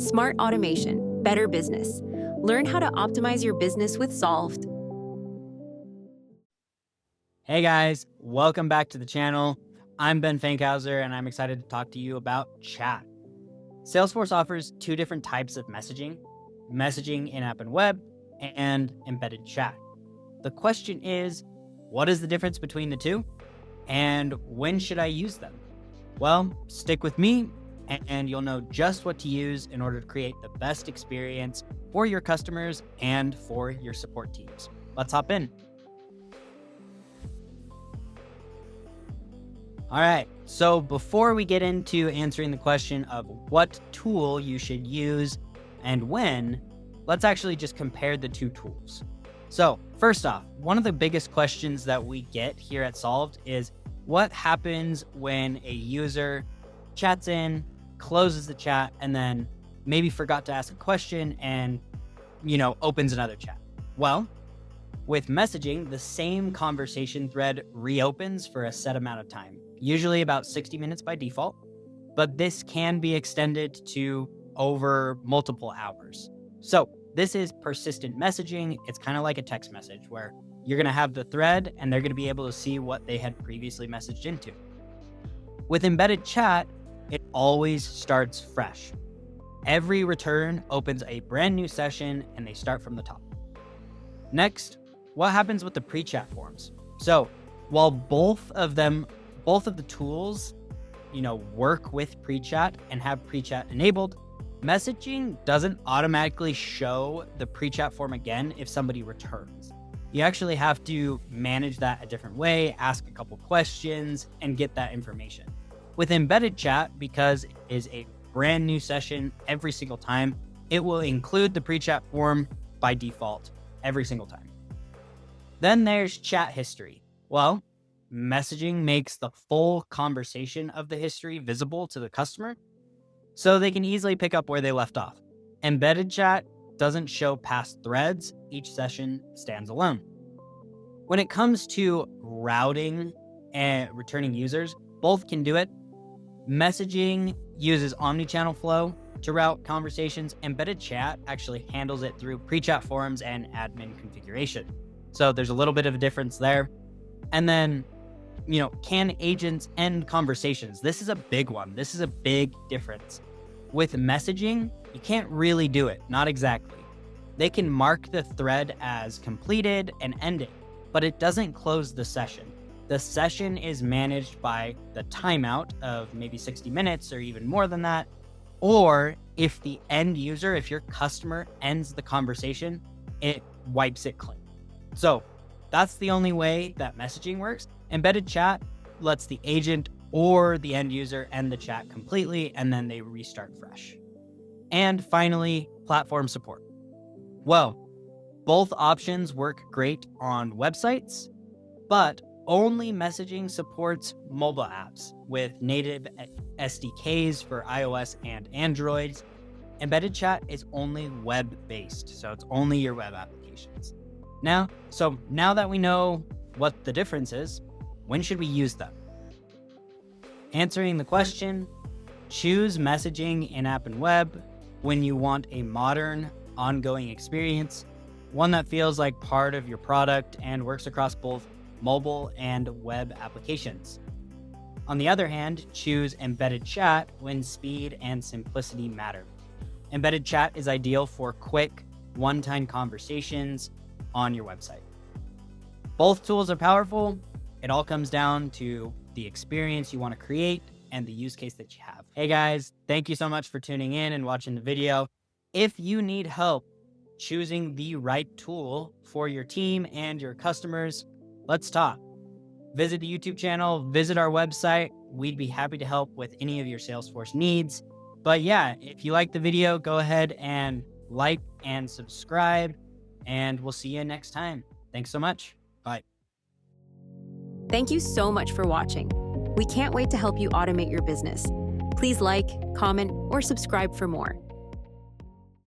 Smart automation, better business. Learn how to optimize your business with Solved. Hey guys, welcome back to the channel. I'm Ben Fankhauser and I'm excited to talk to you about chat. Salesforce offers two different types of messaging in-app and web, and embedded chat. The question is, what is the difference between the two? And when should I use them? Well, stick with me and you'll know just what to use in order to create the best experience for your customers and for your support teams. Let's hop in. All right, so before we get into answering the question of what tool you should use and when, let's actually just compare the two tools. So first off, one of the biggest questions that we get here at Solved is what happens when a user chats in, closes the chat, and then maybe forgot to ask a question and, opens another chat. Well, with messaging, the same conversation thread reopens for a set amount of time, usually about 60 minutes by default, but this can be extended to over multiple hours. So this is persistent messaging. It's kind of like a text message where you're going to have the thread and they're going to be able to see what they had previously messaged into. With embedded chat, it always starts fresh. Every return opens a brand new session and they start from the top. Next, what happens with the pre-chat forms? So while both of the tools, work with pre-chat and have pre-chat enabled, messaging doesn't automatically show the pre-chat form again if somebody returns. You actually have to manage that a different way, ask a couple questions, and get that information. With embedded chat, because it is a brand new session every single time, it will include the pre-chat form by default every single time. Then there's chat history. Well, messaging makes the full conversation of the history visible to the customer, so they can easily pick up where they left off. Embedded chat doesn't show past threads. Each session stands alone. When it comes to routing and returning users, both can do it. Messaging uses omnichannel flow to route conversations. Embedded chat actually handles it through pre-chat forms and admin configuration. So there's a little bit of a difference there. And then, can agents end conversations? This is a big one. This is a big difference. With messaging, you can't really do it. Not exactly. They can mark the thread as completed and end it, but it doesn't close the session. The session is managed by the timeout of maybe 60 minutes or even more than that. Or if the end user, if your customer ends the conversation, it wipes it clean. So that's the only way that messaging works. Embedded chat lets the agent or the end user end the chat completely, and then they restart fresh. And finally, platform support. Well, both options work great on websites, but only messaging supports mobile apps with native SDKs for iOS and Androids. Embedded chat is only web-based, so it's only your web applications. Now that we know what the difference is, when should we use them? Answering the question, choose messaging in-app and web when you want a modern, ongoing experience, one that feels like part of your product and works across both mobile and web applications. On the other hand, choose embedded chat when speed and simplicity matter. Embedded chat is ideal for quick, one-time conversations on your website. Both tools are powerful. It all comes down to the experience you want to create and the use case that you have. Hey guys, thank you so much for tuning in and watching the video. If you need help choosing the right tool for your team and your customers, let's talk. Visit the YouTube channel, visit our website. We'd be happy to help with any of your Salesforce needs. But yeah, if you like the video, go ahead and like and subscribe, and we'll see you next time. Thanks so much. Bye. Thank you so much for watching. We can't wait to help you automate your business. Please like, comment, or subscribe for more.